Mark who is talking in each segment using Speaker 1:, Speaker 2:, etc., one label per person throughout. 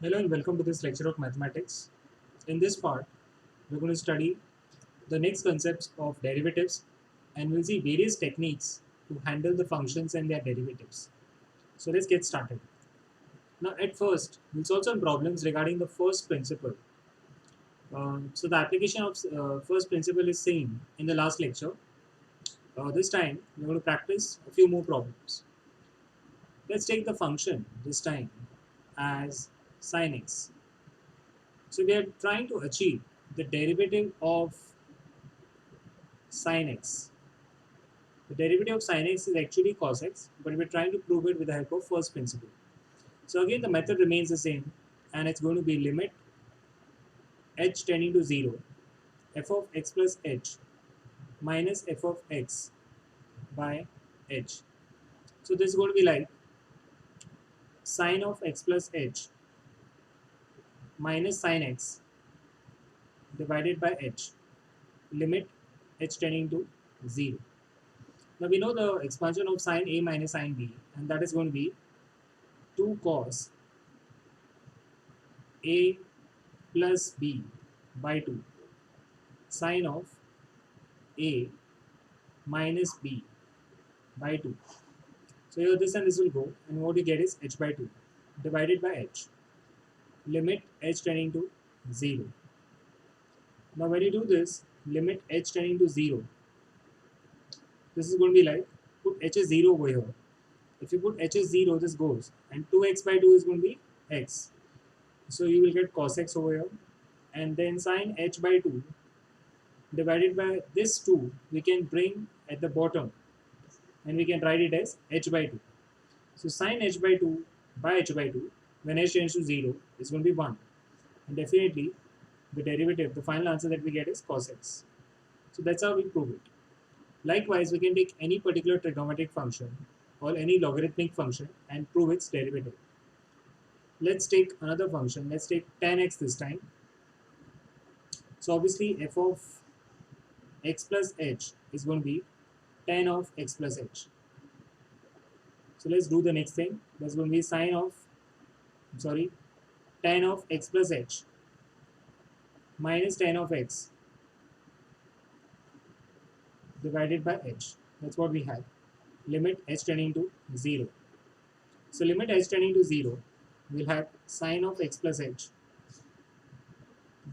Speaker 1: Hello and welcome to this lecture of mathematics. In this part, we're going to study the next concepts of derivatives and we'll see various techniques to handle the functions and their derivatives. So let's get started. Now at first, we'll solve some problems regarding the first principle. So the application of first principle is same in the last lecture. This time, we're going to practice a few more problems. Let's take the function this time as sin x. So we are trying to achieve the derivative of sin x. The derivative of sin x is actually cos x, but we're trying to prove it with the help of first principle. So again, the method remains the same, and it's going to be limit h tending to 0, f of x plus h minus f of x by h. So this is going to be like sine of x plus h minus sin x divided by h, limit h tending to 0. Now we know the expansion of sine a minus sine b, and that is going to be 2 cos a plus b by 2 sine of a minus b by 2. So here this and this will go, and what you get is h by 2 divided by h, limit h tending to 0. Now when you do this, limit h tending to 0, this is going to be like, put h as 0 over here. If you put h as 0, this goes, and 2x by 2 is going to be x. So you will get cos x over here, and then sine h by 2 divided by this 2, we can bring at the bottom, and we can write it as h by 2. So sine h by 2 by h by 2, when h tends to 0, is going to be 1. And definitely, the derivative, the final answer that we get is cos x. So that's how we prove it. Likewise, we can take any particular trigonometric function or any logarithmic function and prove its derivative. Let's take another function. Let's take tan x this time. So obviously, f of x plus h is going to be tan of x plus h. So let's do the next thing. That's going to be tan of x plus h minus tan of x divided by h. That's what we have. Limit h tending to 0. So limit h tending to 0, we'll have sine of x plus h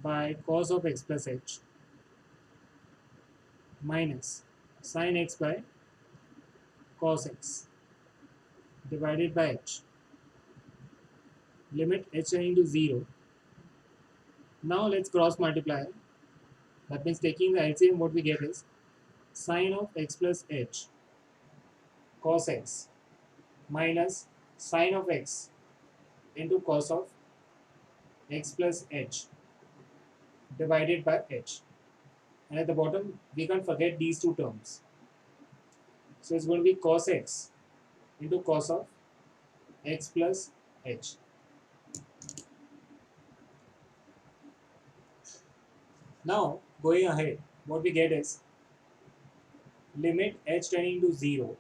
Speaker 1: by cos of x plus h minus sine x by cos x divided by h. Limit h tending to 0. Now let's cross multiply. That means taking the LCM, what we get is sine of x plus h cos x minus sine of x into cos of x plus h divided by h. And at the bottom, we can't forget these two terms. So it's going to be cos x into cos of x plus h. Now, going ahead, what we get is limit h tending to 0.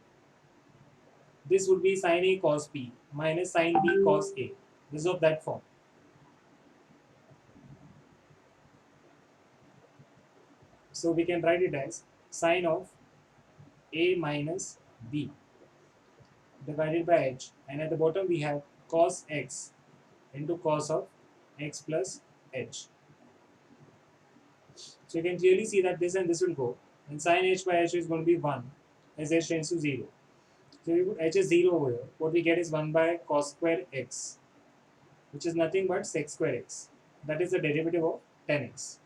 Speaker 1: This would be sin a cos b minus sin b cos a. This is of that form. So we can write it as sine of a minus b divided by h, and at the bottom we have cos x into cos of x plus h. So you can clearly see that this and this will go, and sin h by h is going to be 1 as h tends to 0. So we put h as 0 over here. What we get is 1 by cos square x, which is nothing but sec square x. That is the derivative of tan x.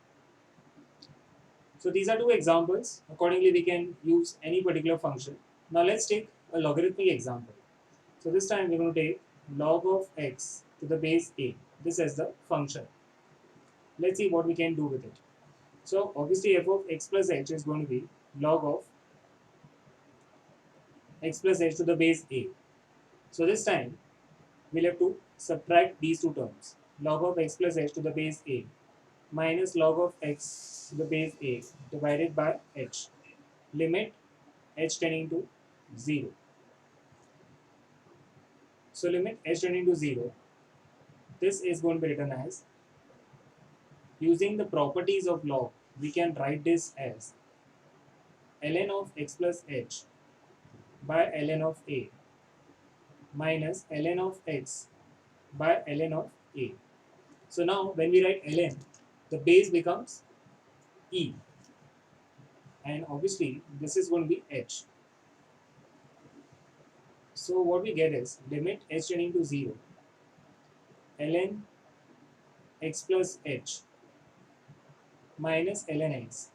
Speaker 1: So these are two examples. Accordingly, we can use any particular function. Now let's take a logarithmic example. So this time we're going to take log of x to the base a. This as the function. Let's see what we can do with it. So obviously f of x plus h is going to be log of x plus h to the base a. So this time we'll have to subtract these two terms. Log of x plus h to the base a minus log of x to the base a divided by h. Limit h tending to 0. So limit h tending to 0. this is going to be written as, using the properties of log, we can write this as ln of x plus h by ln of a minus ln of x by ln of a. So now when we write ln, the base becomes e, and obviously this is going to be h. So what we get is limit h tending to 0 ln x plus h minus ln x,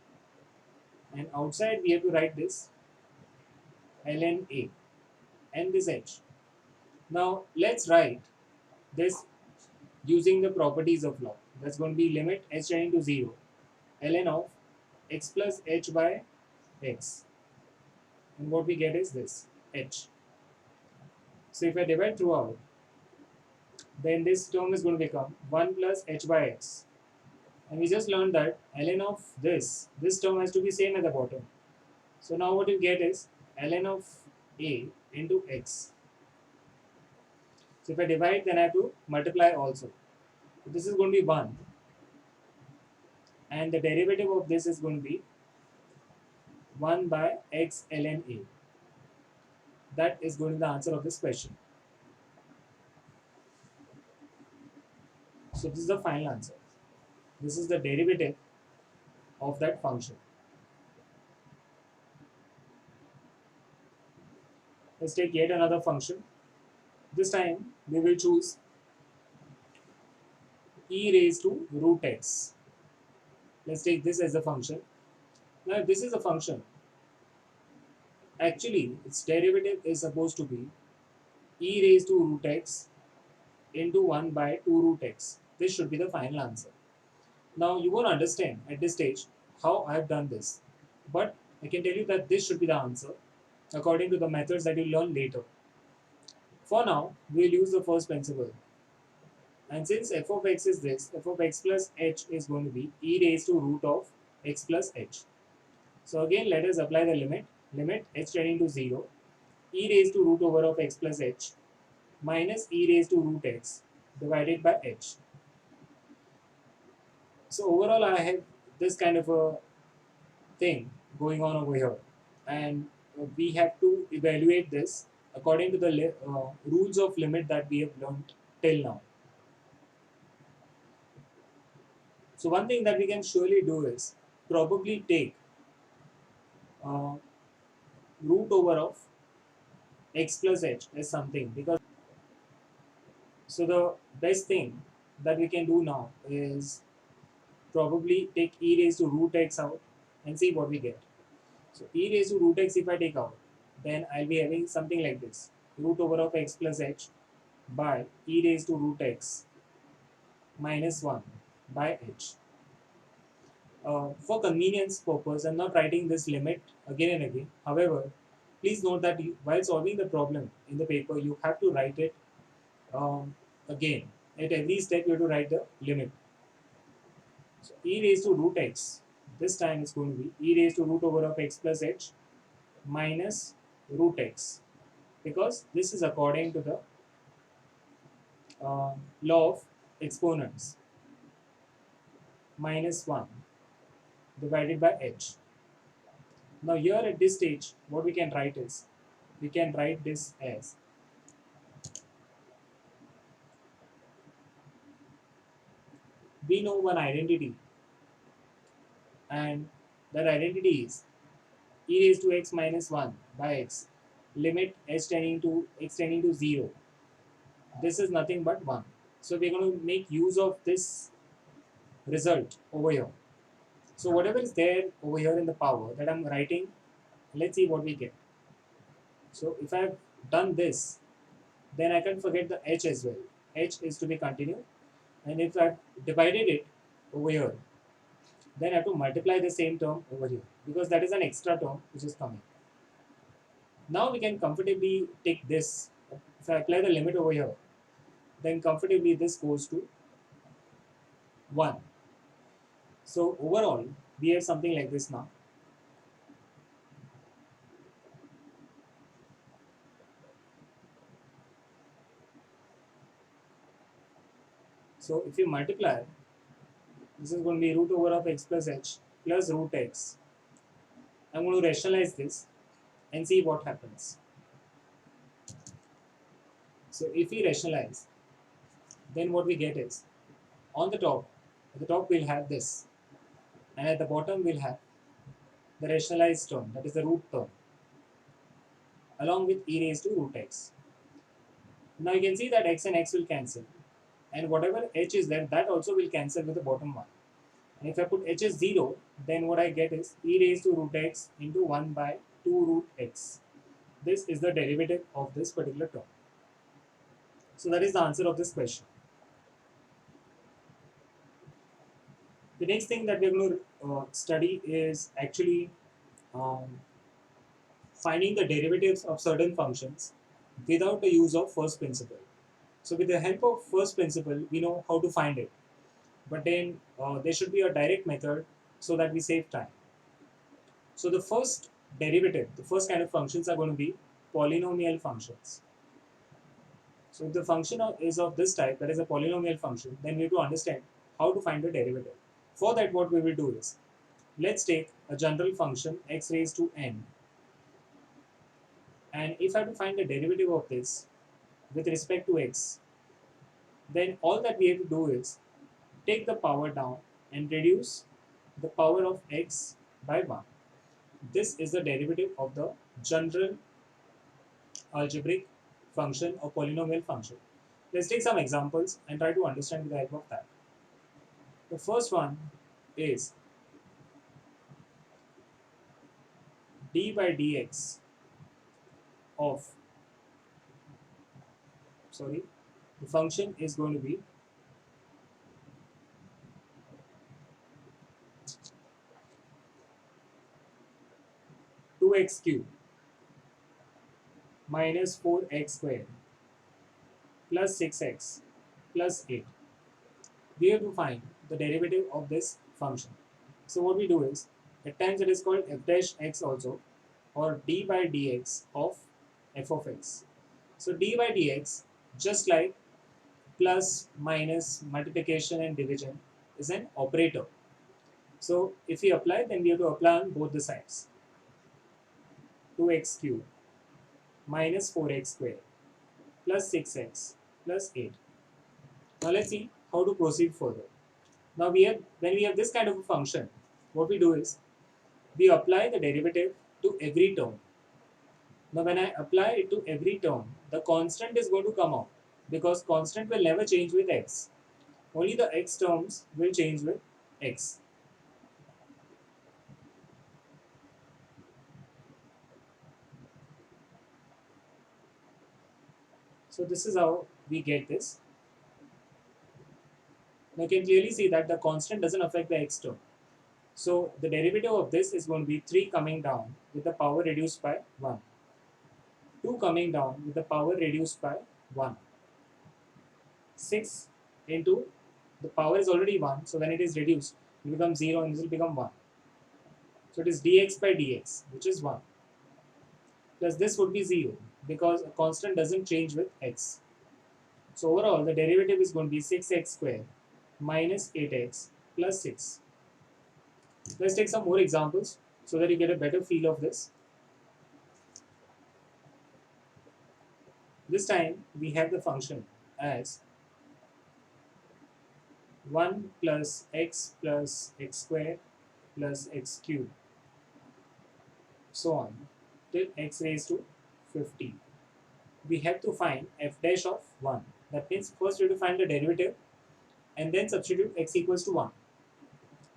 Speaker 1: and outside we have to write this ln a and this h. Now let's write this using the properties of log. That's going to be limit h tending to 0 ln of x plus h by x, and what we get is this h. So if I divide throughout, then this term is going to become 1 plus h by x, and we just learned that ln of this term has to be same at the bottom. So now what you get is ln of a into x. So if I divide, then I have to multiply also. So this is going to be 1, and the derivative of this is going to be 1 by x ln a. That is going to be the answer of this question. So this is the final answer. This is the derivative of that function. Let's take yet another function. This time we will choose e raised to root x. Let's take this as a function. Now if this is a function, actually its derivative is supposed to be e raised to root x into 1 by 2 root x. This should be the final answer. Now you won't understand at this stage how I have done this, but I can tell you that this should be the answer according to the methods that you learn later. For now, we'll use the first principle. And since f of x is this, f of x plus h is going to be e raised to root of x plus h. So again, let us apply the limit h tending to 0, e raised to root over of x plus h minus e raised to root x divided by h. So overall, I have this kind of a thing going on over here, and we have to evaluate this according to the rules of limit that we have learned till now. So one thing that we can surely do is probably take uh, root over of x plus h as something, because so the best thing that we can do now is probably take e raised to root x out and see what we get. So e raised to root x, if I take out, then I'll be having something like this: root over of x plus h by e raised to root x minus 1 by h. For convenience purpose, I'm not writing this limit again and again. However, please note that while solving the problem in the paper, you have to write it again. At every step, you have to write the limit. So e raised to root x, this time it's going to be e raised to root over of x plus h minus root x, because this is according to the law of exponents, minus 1 divided by h. Now here at this stage, what we can write is, we can write this as we know one identity, and that identity is e raised to x minus 1 by x, limit h tending to x tending to 0. This is nothing but 1. So we're going to make use of this result over here. So whatever is there over here in the power that I'm writing, let's see what we get. So if I've done this, then I can forget the h as well. H is to be continued, and if I've divided it over here, then I have to multiply the same term over here, because that is an extra term which is coming. Now we can comfortably take this. If I apply the limit over here, then comfortably this goes to 1. So overall, we have something like this now. So if you multiply, this is going to be root over of x plus h plus root x. I'm going to rationalize this and see what happens. So if we rationalize, then what we get is, on the top, at the top we'll have this, and at the bottom we'll have the rationalized term, that is the root term, along with e raised to root x. Now you can see that x and x will cancel, and whatever h is there, that also will cancel with the bottom one. And if I put h as 0, then what I get is e raised to root x into 1 by 2 root x. This is the derivative of this particular term. So that is the answer of this question. The next thing that we're going to study is actually um, finding the derivatives of certain functions without the use of first principle. So with the help of first principle, we know how to find it. But then there should be a direct method so that we save time. So the first derivative, the first kind of functions are going to be polynomial functions. So if the function is of this type, that is a polynomial function, then we have to understand how to find the derivative. For that, what we will do is, let's take a general function x raised to n, and if I have to find the derivative of this with respect to x, then all that we have to do is take the power down and reduce the power of x by 1. This is the derivative of the general algebraic function or polynomial function. Let's take some examples and try to understand with the help of that. The first one is d by dx of, the function is going to be two x cubed minus 4x squared plus 6x plus 8. We have to find the derivative of this function. So what we do is, at times it is called f dash x also, or d by dx of f of x. So d by dx, just like plus, minus, multiplication and division, is an operator. So if we apply, then we have to apply on both the sides. 2x cubed minus 4x squared plus 6x plus 8. Now let's see how to proceed further. Now when we have this kind of a function, what we do is, we apply the derivative to every term. Now when I apply it to every term, the constant is going to come out, because constant will never change with x. Only the x terms will change with x. So this is how we get this. Now you can clearly see that the constant doesn't affect the x term. So the derivative of this is going to be 3 coming down with the power reduced by 1. 2 coming down with the power reduced by 1. 6 into, the power is already 1, so when it is reduced, it will become 0 and this will become 1. So it is dx by dx, which is 1. Plus this would be 0, because a constant doesn't change with x. So overall, the derivative is going to be 6x squared minus 8x plus 6. Let's take some more examples so that you get a better feel of this. This time we have the function as 1 plus x squared plus x cubed, so on, till x raised to 50. We have to find f dash of 1. That means first we have to find the derivative and then substitute x equals to 1.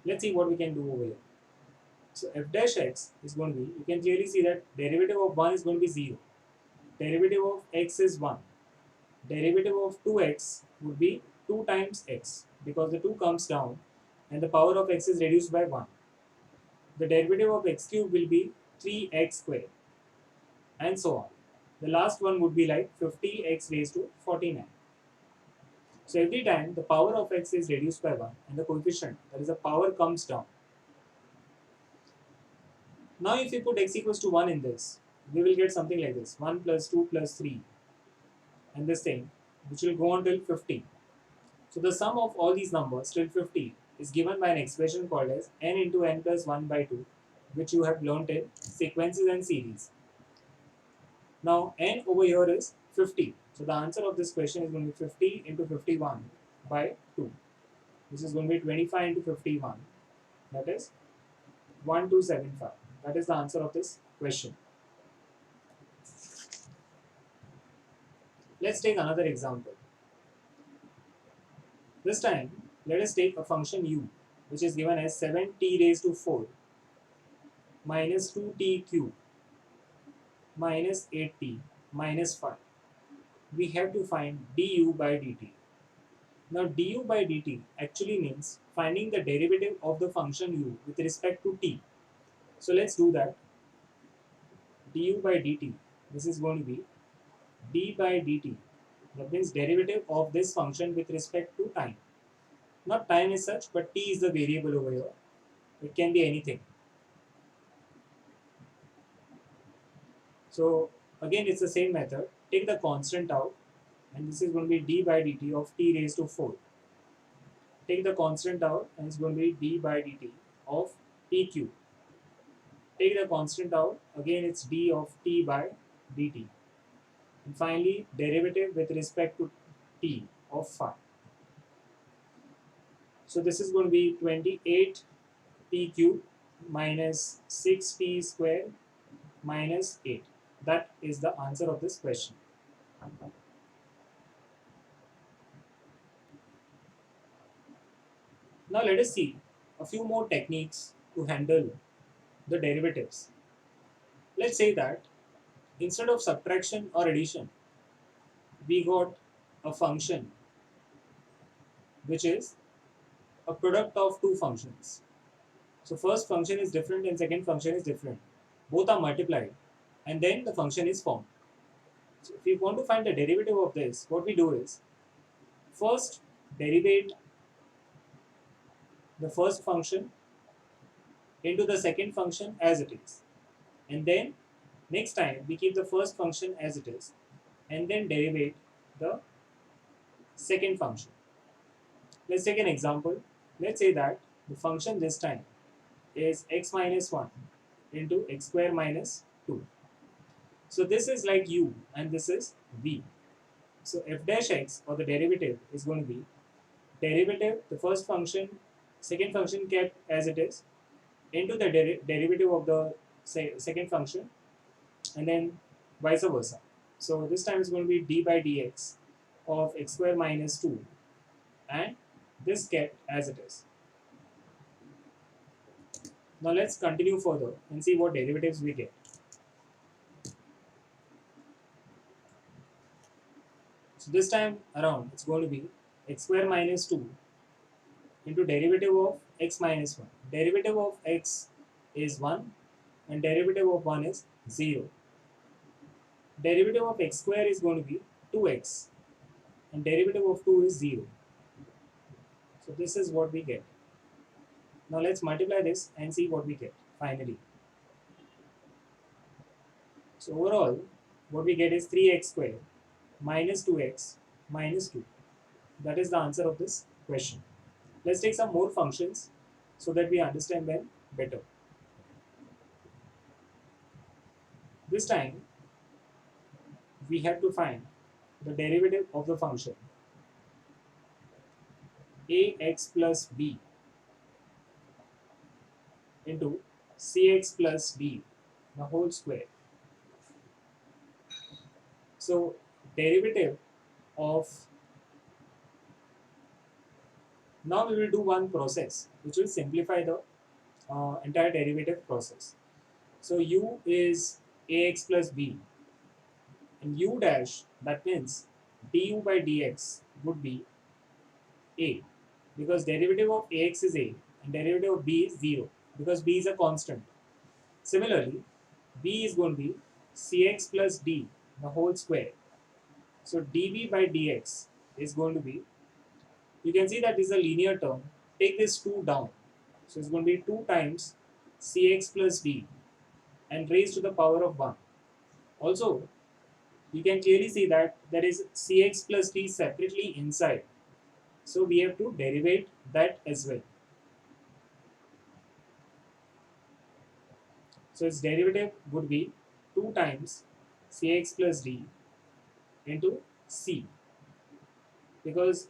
Speaker 1: Let's see what we can do over here. So f dash x is going to be, you can clearly see that derivative of 1 is going to be 0. Derivative of x is 1. Derivative of 2x would be 2 times x, because the 2 comes down and the power of x is reduced by 1. The derivative of x cubed will be 3x squared, and so on. The last one would be like 50x raised to 49. So every time the power of x is reduced by 1 and the coefficient, that is the power, comes down. Now if we put x equals to 1 in this, we will get something like this, 1 plus 2 plus 3, and this thing, which will go on till 50. So the sum of all these numbers till 50 is given by an expression called as n into n plus 1 by 2, which you have learnt in sequences and series. Now n over here is 50. So the answer of this question is going to be 50 into 51 by 2. This is going to be 25 into 51. That is 1275. That is the answer of this question. Let's take another example. This time, let us take a function u, which is given as 7t raised to 4 minus 2t cube minus 8t minus 5. We have to find du by dt. Now du by dt actually means finding the derivative of the function u with respect to t. So let's do that. Du by dt, this is going to be d by dt. That means derivative of this function with respect to time. Not time is such, but t is the variable over here. It can be anything. So again, it's the same method. Take the constant out, and this is going to be d by dt of t raised to 4. Take the constant out, and it's going to be d by dt of t cube. Take the constant out, again it's d of t by dt. And finally, derivative with respect to t of 5. So this is going to be 28t cube minus 6t square minus 8. That is the answer of this question. Now let us see a few more techniques to handle the derivatives. Let's say that instead of subtraction or addition, we got a function which is a product of two functions. So first function is different and second function is different. Both are multiplied and then the function is formed. So if we want to find the derivative of this, what we do is first derivate the first function into the second function as it is. And then next time we keep the first function as it is and then derivate the second function. Let's take an example. Let's say that the function this time is x minus 1 into x square minus 2. So this is like u and this is v. So f dash x, or the derivative, is going to be derivative, the first function, second function kept as it is, into the derivative of the second function, and then vice versa. So this time it's going to be d by dx of x square minus 2, and this kept as it is. Now let's continue further and see what derivatives we get. So this time around it's going to be x square minus 2 into derivative of x minus 1. Derivative of x is 1 and derivative of 1 is 0. Derivative of x square is going to be 2x and derivative of 2 is 0. So this is what we get. Now let's multiply this and see what we get finally. So overall what we get is 3x square minus 2x minus 2. That is the answer of this question. Let's take some more functions so that we understand them better. This time we have to find the derivative of the function ax plus b into cx plus d the whole square. So derivative of, now we will do one process which will simplify the entire derivative process. So u is ax plus b and u dash, that means du by dx would be a, because derivative of ax is a and derivative of b is 0 because b is a constant. Similarly, b is going to be cx plus d the whole square. So dv by dx is going to be, you can see that this is a linear term. Take this 2 down. So it's going to be 2 times cx plus d and raised to the power of 1. Also, you can clearly see that there is cx plus d separately inside. So we have to derivate that as well. So its derivative would be 2 times Cx plus d into C, because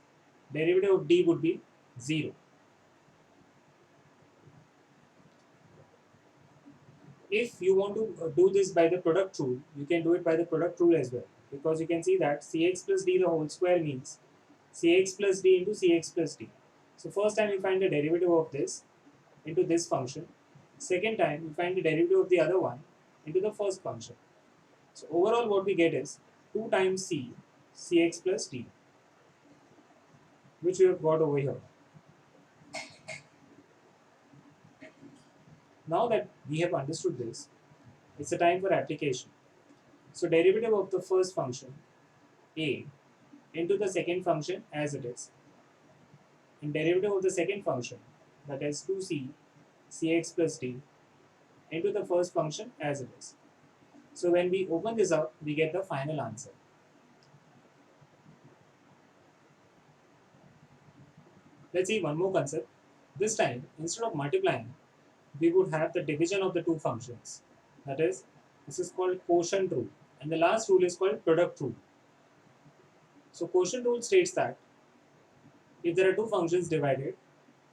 Speaker 1: derivative of d would be 0. If you want to do this by the product rule, you can do it by the product rule as well, because you can see that Cx plus d the whole square means Cx plus d into Cx plus d. So first time we find the derivative of this into this function. Second time we find the derivative of the other one into the first function. So overall what we get is 2 times Cx plus d, which we have got over here. Now that we have understood this, it's a time for application. So derivative of the first function a into the second function as it is, and derivative of the second function, that is 2c Cx plus d into the first function as it is. So when we open this up, we get the final answer. Let's see one more concept. This time, instead of multiplying, we would have the division of the two functions. That is, this is called quotient rule, and the last rule is called product rule. So quotient rule states that if there are two functions divided,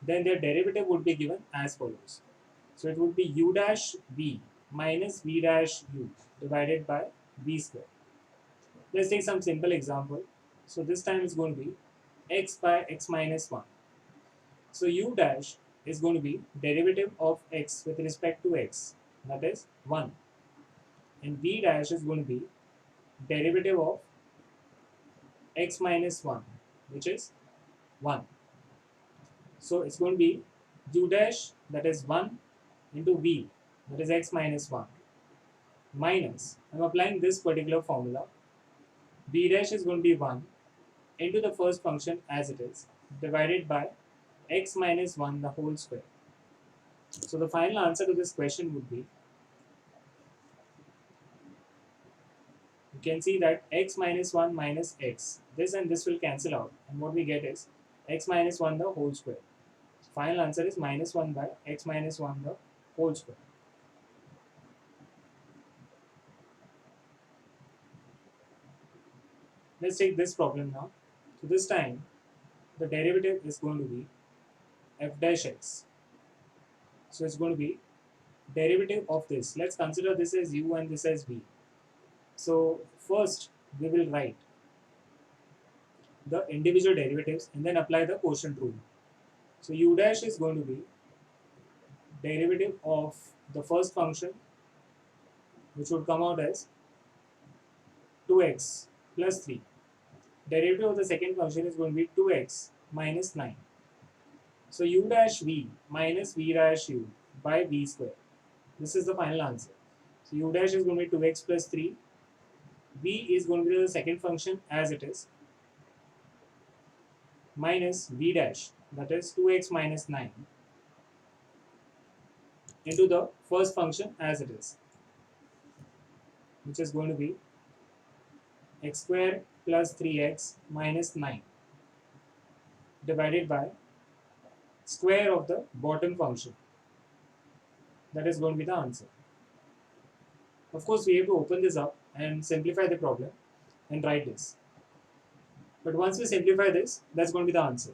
Speaker 1: then their derivative would be given as follows. So it would be u dash v minus v dash u divided by v square. Let's take some simple example. So this time it's going to be x by x minus 1. So u dash is going to be derivative of x with respect to x, that is 1. And v dash is going to be derivative of x minus 1, which is 1. So it's going to be u dash, that is 1, into v, that is x minus 1, minus, I'm applying this particular formula, v dash is going to be 1 into the first function as it is, divided by x minus 1 the whole square. So the final answer to this question would be, you can see that x minus 1 minus x, this and this will cancel out, and what we get is x minus 1 the whole square. So final answer is minus 1 by x minus 1 the whole square. Let's take this problem now. So this time the derivative is going to be f dash x. So it's going to be derivative of this. Let's consider this as u and this as v. So first we will write the individual derivatives and then apply the quotient rule. So u dash is going to be derivative of the first function, which would come out as 2x plus 3. Derivative of the second function is going to be 2x minus 9. So u dash v minus v dash u by v square. This is the final answer. So u dash is going to be 2x plus 3. V is going to be the second function as it is, minus v dash, that is 2x minus 9, into the first function as it is, which is going to be x square plus 3x minus 9 divided by square of the bottom function. That is going to be the answer. Of course, we have to open this up and simplify the problem and write this. But once we simplify this, that's going to be the answer.